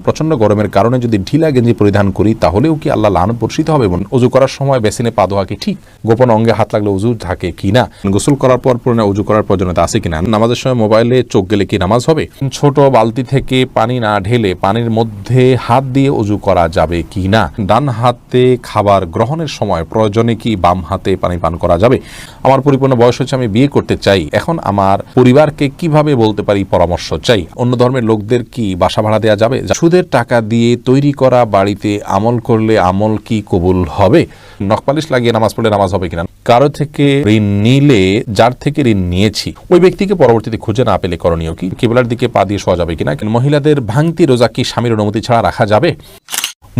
প্রচন্ড গরমের কারণে যদি ঢিলা গেঞ্জি পরিধান করি তাহলেও কি আল্লাহ লানত বর্ষিত হবে? উজু করার সময় বেসিনে পা ধোয়া কি ঠিক? গোপন অঙ্গে হাত লাগলে উজু থাকে কিনা? গোসল করার পর পুরনো উজু করার প্রয়োজনীয়তা আছে কিনা? নামাজের সময় মোবাইলে চোখ গেলে কি নামাজ হবে? ছোট বালতি থেকে পানি না ঢেলে পানির মধ্যে হাত দিয়ে উজু করা যাবে কিনা? ডান হাতে খাবার গ্রহণের সময় প্রয়োজনে কি বাম হাতে পানি পান করা যাবে? আমার পরিপূর্ণ বয়স হচ্ছে, আমি বিয়ে করতে চাই, এখন আমার পরিবারকে কিভাবে বলতে পারি পরামর্শ চাই? অন্য ধর্মের লোকদের কি বাসা ভাড়া দেওয়া যাবে? সুদের টাকা দিয়ে তৈরি করা বাড়িতে আমল করলে আমল কি কবুল হবে? নখপালিশ লাগিয়ে নামাজ পড়লে নামাজ হবে কিনা? কারো থেকে ঋণ নিলে যার থেকে ঋণ নিয়েছি ওই ব্যক্তিকে পরবর্তীতে খুঁজে না পেলে করণীয় কি? কিবলার দিকে পা দিয়ে শোয়া যাবে কিনা? মহিলাদের ভাঙতি রোজা কি স্বামীর অনুমতি ছাড়া রাখা যাবে?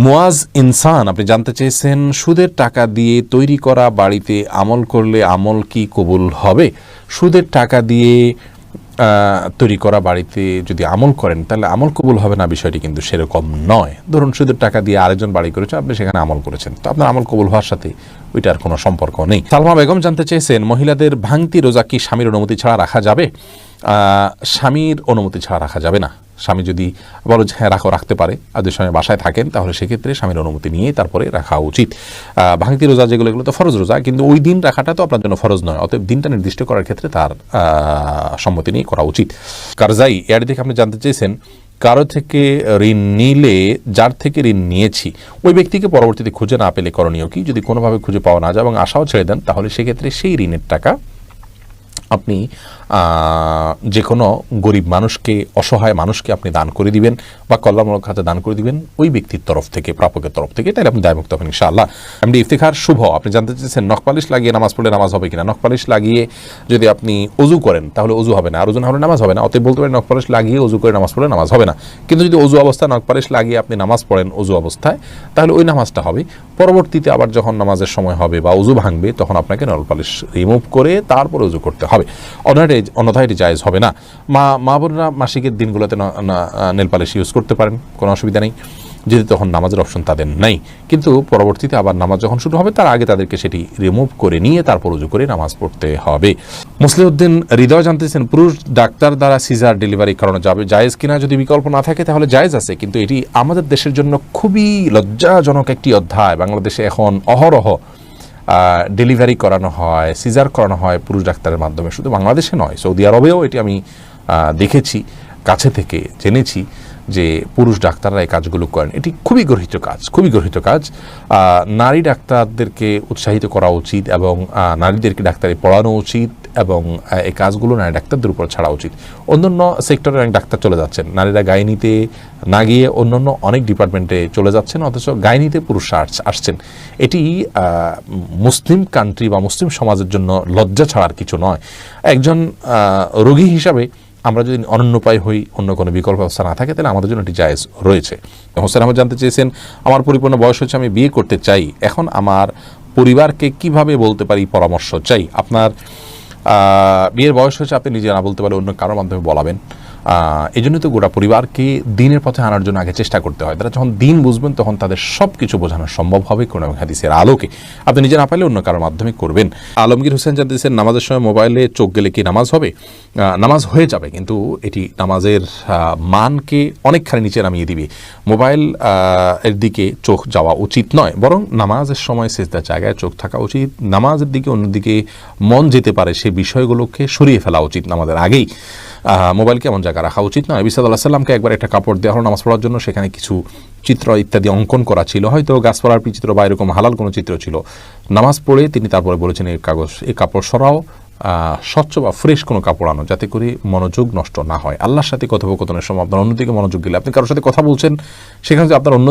মুয়াজ ইনসান আপনি জানতে চেয়েছেন, সুদের টাকা দিয়ে তৈরি করা বাড়িতে আমল করলে আমল কি কবুল হবে? সুদের টাকা দিয়ে তৈরি করা বাড়িতে যদি আমল করেন তাহলে আমল কবুল হবে না, বিষয়টি কিন্তু সেরকম নয়। ধরুন সুদের টাকা দিয়ে আরেকজন বাড়ি করেছে, আপনি সেখানে আমল করেছেন, তো আপনার আমল কবুল হওয়ার সাথে ওইটার কোনো সম্পর্ক নেই। সালমা বেগম জানতে চেয়েছেন, মহিলাদের ভাঙতি রোজা কি স্বামীর অনুমতি ছাড়া রাখা যাবে? স্বামীর অনুমতি ছাড়া রাখা যাবে না। স্বামী যদি বলো যে হ্যাঁ রাখতে পারে, আর যদি স্বামী বাসায় থাকেন তাহলে সেক্ষেত্রে স্বামীর অনুমতি নিয়ে তারপরে রাখা উচিত। ভাঙতি রোজা যেগুলো, এগুলো তো ফরজ রোজা, কিন্তু ওই দিন রাখাটা তো আপনার জন্য ফরজ নয়, অতএব দিনটা নির্দিষ্ট করার ক্ষেত্রে তার সম্মতি নিয়ে করা উচিত। কারজাই এর দিকে আপনি জানতে চেয়েছেন, কারো থেকে ঋণ নিলে যার থেকে ঋণ নিয়েছি ওই ব্যক্তিকে পরবর্তীতে খুঁজে না পেলে করণীয় কি? যদি কোনোভাবে খুঁজে পাওয়া না যায় এবং আশাও ছেড়ে দেন তাহলে সেক্ষেত্রে সেই ঋণের টাকা আপনি যে কোনো গরিব মানুষকে, অসহায় মানুষকে আপনি দান করে দিবেন বা কল্যাণমূলক খাতে দান করে দিবেন ওই ব্যক্তির তরফ থেকে, প্রাপকের তরফ থেকে, তাহলে আপনি দায়মুক্ত হবেন ইনশাআল্লাহ। এমডি ইফতিখার শুভ আপনি জানতে চেয়েছেন, নখপালিশ লাগিয়ে নামাজ পড়লে নামাজ হবে কিনা? নখপালিশ লাগিয়ে যদি আপনি অজু করেন তাহলে অজু হবে না, আর ওজু না হলে নামাজ হবে না। অতএব বলতে পারেন নখপালিশ লাগিয়ে অজু করে নামাজ পড়লে নামাজ হবে না। কিন্তু যদি অজু অবস্থায় নখপালিশ লাগিয়ে আপনি নামাজ পড়েন অজু অবস্থায়, তাহলে ওই নামাজটা হবে। পরবর্তীতে আবার যখন নামাজের সময় হবে বা অজু ভাঙবে তখন আপনাকে নখপালিশ রিমুভ করে তারপর অজু করতে হবে, অন্যথায় এটি জায়েজ হবে না। মা বোনরা মাসিকের দিনগুলোতে নেল পালিশ ইউজ করতে পারেন, কোনো অসুবিধা নেই, যদি তখন নামাজের অপশন তাদের নেই। কিন্তু পরবর্তীতে আবার নামাজ যখন শুরু হবে তার আগে তাদেরকে সেটি রিমুভ করে নিয়ে তারপর উজু করে নামাজ পড়তে হবে। মুসলিউদ্দিন হৃদয় জানতেছেন, পুরুষ ডাক্তার দ্বারা সিজার ডেলিভারি করানো যাবে জায়েজ কিনা? যদি বিকল্প না থাকে তাহলে জায়েজ আছে, কিন্তু এটি আমাদের দেশের জন্য খুবই লজ্জাজনক একটি অধ্যায়। বাংলাদেশে এখন অহরহ ডেলিভারি করানো হয়, সিজার করানো হয় পুরুষ ডাক্তারের মাধ্যমে। শুধু বাংলাদেশে নয়, সৌদি আরবেও এটি আমি দেখেছি, কাছে থেকে জেনেছি যে পুরুষ ডাক্তাররা এই কাজগুলো করেন। এটি খুবই গর্হিত কাজ, খুবই গর্হিত কাজ। নারী ডাক্তারদেরকে উৎসাহিত করা উচিত এবং নারীদেরকে ডাক্তারি পড়ানো উচিত এবং এই কাজগুলো নারী ডাক্তারদের উপর ছাড়া উচিত। অন্যান্য সেক্টরে অনেক ডাক্তার চলে যাচ্ছেন, নারীরা গাইনিতে না গিয়ে অন্যান্য অনেক ডিপার্টমেন্টে চলে যাচ্ছেন, অথচ গাইনিতে পুরুষরা আসছেন। এটি মুসলিম কান্ট্রি বা মুসলিম সমাজের জন্য লজ্জা ছাড়ার কিছু নয়। একজন রোগী হিসাবে আমরা যদি অনন্যোপায় হই, অন্য কোনো বিকল্প ব্যবস্থা না থাকে, তাহলে আমাদের জন্য এটি জায়েজ রয়েছে। হোসেন আহমদ জানতে চেয়েছেন, আমার পরিপূর্ণ বয়স হচ্ছে, আমি বিয়ে করতে চাই, এখন আমার পরিবারকে কিভাবে বলতে পারি পরামর্শ চাই? আপনার বিয়ের বয়স হচ্ছে, আপনি নিজে না বলতে পারলে অন্য কারোর মাধ্যমে বলাবেন। এই জন্যই তো গোটা পরিবারকে দিনের পথে আনার জন্য আগে চেষ্টা করতে হয়। তারা যখন দিন বুঝবেন তখন তাদের সব কিছু বোঝানো সম্ভব হবে কোরআন এবং হাদিসের আলোকে। আপনি নিজে না পারলে অন্য কারোর মাধ্যমে করবেন। আলমগীর হোসেন জানতেছেন, নামাজের সময় মোবাইলে চোখ গেলে কি নামাজ হবে? নামাজ হয়ে যাবে, কিন্তু এটি নামাজের মানকে অনেকখানি নিচে নামিয়ে দিবে। মোবাইল এর দিকে চোখ যাওয়া উচিত নয়, বরং নামাজের সময় সেজদার জায়গায় চোখ থাকা উচিত। নামাজের দিকে অন্যদিকে মন যেতে পারে সে বিষয়গুলোকে সরিয়ে ফেলা উচিত নামাজের আগেই। মোবাইলকে এমন জায়গায় রাখা উচিত নয়। নবী সাল্লাল্লাহু আলাইহি ওয়াসাল্লামকে একবার একটা কাপড় দেওয়া হলো নামাজ পড়ার জন্য, সেখানে কিছু চিত্র ইত্যাদি অঙ্কন করা ছিল, হয়তো গাছপালার চিত্র বা এরকম হালাল কোনো চিত্র ছিল। নামাজ পড়ে তিনি তারপরে বলেছেন, এই কাপড় সরাও, স্বচ্ছ বা ফ্রেশ কোনো কাপড় আনো, যাতে করে মনোযোগ নষ্ট না হয়। আল্লাহর সাথে কথোপকথনের সময় আপনার অন্যদিকে মনোযোগ গেলে, আপনি কারোর সাথে কথা বলছেন, সেখানে যদি আপনার অন্য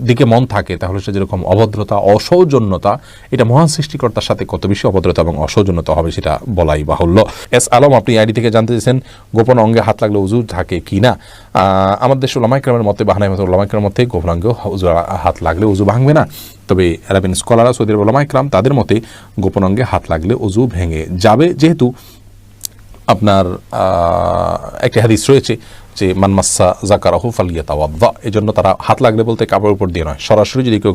দিকে মন থাকে তাহলে সে যেরকম অভদ্রতা, অসৌজন্যতা, এটা মহান সৃষ্টিকর্তার সাথে কত বেশি অভদ্রতা এবং অসৌজন্যতা হবে সেটা বলাই বাহুল্য। এস আলম আপনি আইডি থেকে জানতে চেয়েছেন, গোপন অঙ্গে হাত লাগলে উজু থাকে কি না? আমাদের দেশের উলামায়ে কেরামের মতে, বাহানাই মতে উলামায়ে কেরামের মতে গোপন অঙ্গে হাত লাগলে উজু ভাঙবে না। তবে আরবিন স্কলাররা, সৌদি আরবের উলামায়ে কেরাম, তাদের মতে গোপন অঙ্গে হাত লাগলে উজু ভেঙে যাবে, যেহেতু আপনার একটা হাদিস রয়েছে যে মানমাসা জাকারাহু ফালিয়াতাওয়াদ্দা, এজন্য তারা হাত লাগলে বলতে কাপড়ের উপর দিয়ে নয়, সরাসরি যদি কেউ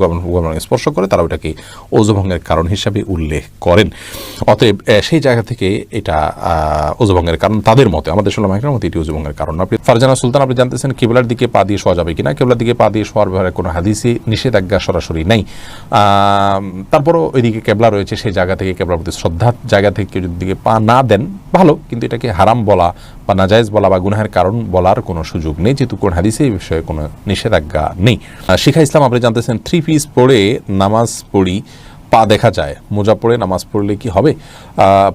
স্পর্শ করে তারা ওটাকে ওযু ভঙ্গের কারণ হিসাবে উল্লেখ করেন। অতএব সেই জায়গা থেকে এটা ওযু ভঙ্গের কারণ তাদের মতে, আমাদের উলামা ইকরামের মতে এটি ওযু ভঙ্গের কারণ। আপনি ফারজানা সুলতান, আপনি জানতেছেন কিবলার দিকে পা দিয়ে শোয়া যাবে কিনা। কিবলার দিকে পা দিয়ে শোয়ার ব্যাপারে কোনো হাদিসে নিষেধাজ্ঞা সরাসরি নাই, তারপরও ওইদিকে কেবলা রয়েছে, সেই জায়গা থেকে কেবলার প্রতি শ্রদ্ধার জায়গা থেকে কেউ যদি দিকে পা না দেন ভালো, কিন্তু এটাকে হারাম বলা বা নাজায়েজ বলা বা গুনাহের কারণ বলার কোনো সুযোগ নেই, যেহেতু কোন হাদিসে এই বিষয়ে কোনো নিষেধাজ্ঞা নেই। শিখা ইসলাম, আপনি জানতেছেন 3 পিস পরে নামাজ পড়ি, পা দেখা যায়, মোজা পরে নামাজ পড়লে কি হবে?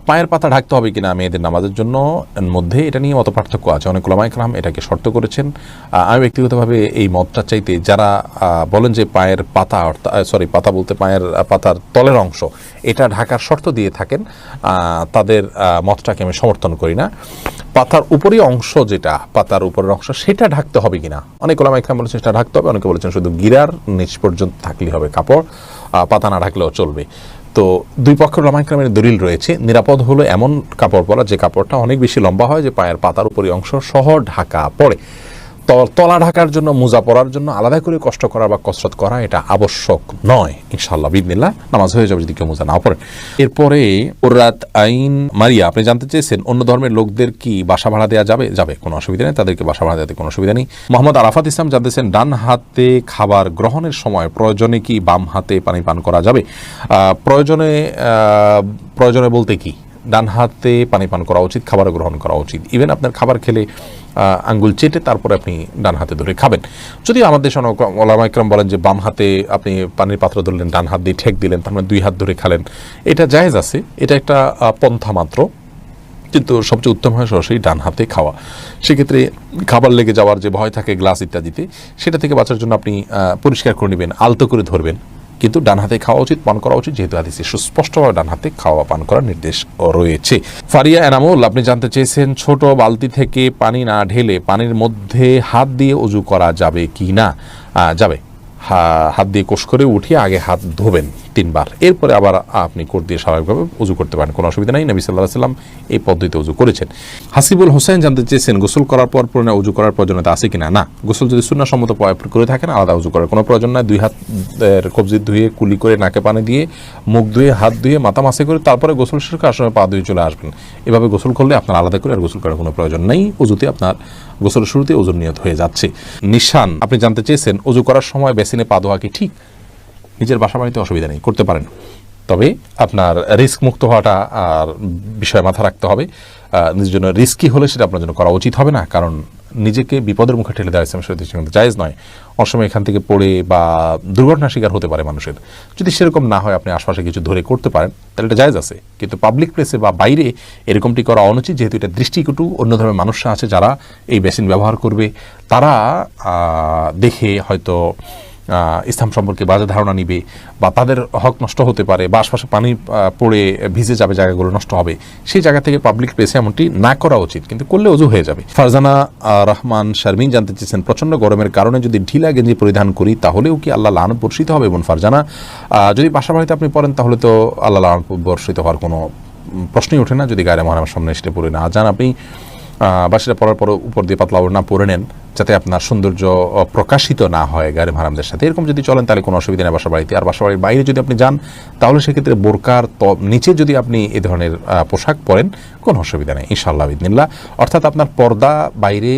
পায়ের পাতা ঢাকতে হবে কিনা মেয়েদের নামাজের জন্য মধ্যে এটা নিয়ে মত পার্থক্য আছে। অনেক উলামা ইকরাম এটাকে শর্ত করেছেন। আমি ব্যক্তিগতভাবে এই মতটা চাইতে যারা বলেন যে পায়ের পাতা, পাতা বলতে পায়ের পাতার তলের অংশ এটা ঢাকার শর্ত দিয়ে থাকেন, তাদের মতটাকে আমি সমর্থন করি না। পাতার উপরের অংশ, যেটা পাতার উপরের অংশ, সেটা ঢাকতে হবে কিনা অনেক উলামা ইকরাম বলেছেন সেটা ঢাকতে হবে, অনেকে বলেছেন শুধু গিরার নিচ পর্যন্ত থাকলেই হবে কাপড়, পাতা না ঢাকলেও চলবে। তো দুই পক্ষের উলামা ইকরামের দলিল রয়েছে। নিরাপদ হলো এমন কাপড় পরা যে কাপড়টা অনেক বেশি লম্বা হয়, যে পায়ের পাতার উপরের অংশ সহ ঢাকা পড়ে। তলা ঢাকার জন্য, মোজা পরার জন্য আলাদা করে কষ্ট করা বা কসরত করা এটা আবশ্যক নয়। ইনশাআল্লাহ বিদিনিল্লাহ নামাজ হয়ে যাবে যদি কেউ মোজা না পড়েন। এরপরে ওরাত আইন মারিয়া, আপনি জানতে চেয়েছেন অন্য ধর্মের লোকদের কি বাসা ভাড়া দেওয়া যাবে? যাবে, কোনো অসুবিধা নেই, তাদেরকে বাসা ভাড়া দেওয়াতে কোনো অসুবিধা নেই। মোহাম্মদ আরাফাত ইসলাম জানতেছেন ডান হাতে খাবার গ্রহণের সময় প্রয়োজনে কি বাম হাতে পানি পান করা যাবে? প্রয়োজনে বলতে কি, ডান হাতে পানি পান করা উচিত, খাবার গ্রহণ করা উচিত। ইভেন আপনার খাবার খেলে আঙ্গুল চেটে তারপরে আপনি ডান হাতে ধরে খাবেন। যদিও আমাদের ওলামা ইকরাম বলেন যে বাম হাতে আপনি পানির পাত্র ধরলেন, ডান হাত দিয়ে ঠেক দিলেন, তার মানে 2 হাত ধরে খালেন, এটা জায়েজ আছে, এটা একটা পন্থা মাত্র, কিন্তু সবচেয়ে উত্তম হয় সরাসরি ডান হাতে খাওয়া। সেক্ষেত্রে খাবার লেগে যাওয়ার যে ভয় থাকে গ্লাস ইত্যাদিতে, সেটা থেকে বাঁচার জন্য আপনি পরিষ্কার করে নেবেন, আলতো করে ধরবেন, কিন্তু ডান হাতে খাওয়া উচিত, পান করা উচিত, যেহেতু হাদিসে সুস্পষ্টভাবে ডান হাতে খাওয়া পান করার নির্দেশ রয়েছে। ফারিয়া এনামুল, আপনি জানতে চেয়েছেন ছোট বালতি থেকে পানি না ঢেলে পানির মধ্যে হাত দিয়ে ওযু করা যাবে কি না? যাবে। হাত দিয়ে কোষ করে উঠিয়ে আগে হাত ধোবেন 3 বার, এরপরে আবার আপনি কোট দিয়ে স্বাভাবিকভাবে ওযু করতে পারেন, কোনো অসুবিধা নেই। নবী সাল্লাল্লাহু আলাইহি ওয়াসাল্লাম এই পদ্ধতিতে ওযু করেছেন। হাসিবুল হোসেন জানতে চেয়েছেন গোসল করার পর পুনরায় ওযু করার প্রয়োজনীয়তা আছে কিনা? না, গোসল যদি সুন্নাহসম্মত করে থাকেন আলাদা ওযু করার কোনো প্রয়োজন নাই। 2 হাতের কবজি ধুয়ে, কুলি করে, নাকে পানি দিয়ে, মুখ ধুয়ে, হাত ধুয়ে, মাথা মাসে করে তারপরে গোসল শেষ করে আসার পা ধুয়ে চলে আসবেন। এভাবে গোসল করলে আপনার আলাদা করে আর গোসল করার কোনো প্রয়োজন নেই। ওযুতে আপনার গোসলের শুরুতে ওযুর নিয়ত হয়ে যাচ্ছে। নিশান, আপনি জানতে চেয়েছেন ওযু করার সময় বেসিনে পা ধোয়া কি ঠিক? নিজের বাসা বাড়িতে অসুবিধা নেই, করতে পারেন, তবে আপনার রিস্ক মুক্ত হওয়াটা আর বিষয় মাথা রাখতে হবে। নিজের জন্য রিস্কি হলে সেটা আপনার জন্য করা উচিত হবে না, কারণ নিজেকে বিপদের মুখে ঠেলে দেওয়া ইসলামের শরীয়তে জায়েজ নয়। অনেক সময় এখান থেকে পড়ে বা দুর্ঘটনার শিকার হতে পারে মানুষের। যদি সেরকম না হয়, আপনি আশপাশে কিছু ধরে করতে পারেন, তাহলে এটা জায়েজ আছে, কিন্তু পাবলিক প্লেসে বা বাইরে এরকমটি করা অনুচিত, যেহেতু এটা দৃষ্টিকটু। অন্য ধরনের মানুষরা আছে যারা এই বেসিন ব্যবহার করবে, তারা দেখে হয়তো ইসলাম সম্পর্কে বাজে ধারণা নিবে, বা তাদের হক নষ্ট হতে পারে, বা আশপাশে পানি পড়ে ভিজে যাবে, জায়গাগুলো নষ্ট হবে। সেই জায়গা থেকে পাবলিক প্লেসে এমনটি না করা উচিত, কিন্তু করলে ওযু হয়ে যাবে। ফারজানা রহমান শারমিন জানতে চেয়েছেন প্রচণ্ড গরমের কারণে যদি ঢিলা গেঞ্জি পরিধান করি তাহলেও কি আল্লাহ লানত বর্ষিত হবে? এবং ফারজানা, যদি বাসা বাড়িতে আপনি পড়েন তাহলে তো আল্লাহ লানত বর্ষিত হওয়ার কোনো প্রশ্নই ওঠে না, যদি গায়ে মারামের সামনে এসে পড়ে না যান। আপনি বা সেটা পরার পর উপর দিয়ে পাতলা ওড়না পরে নেন, যাতে আপনার সৌন্দর্য প্রকাশিত না হয় গায়ে হারামদের সাথে। এরকম যদি চলেন তাহলে কোনো অসুবিধা নেই বাসা বাড়িতে। আর বাসা বাড়ির বাইরে যদি আপনি যান তাহলে সেক্ষেত্রে বোরকার নিচে যদি আপনি এ ধরনের পোশাক পরেন কোনো অসুবিধা নেই ইনশাআল্লাহ বিদিনিল্লাহ। অর্থাৎ আপনার পর্দা বাইরে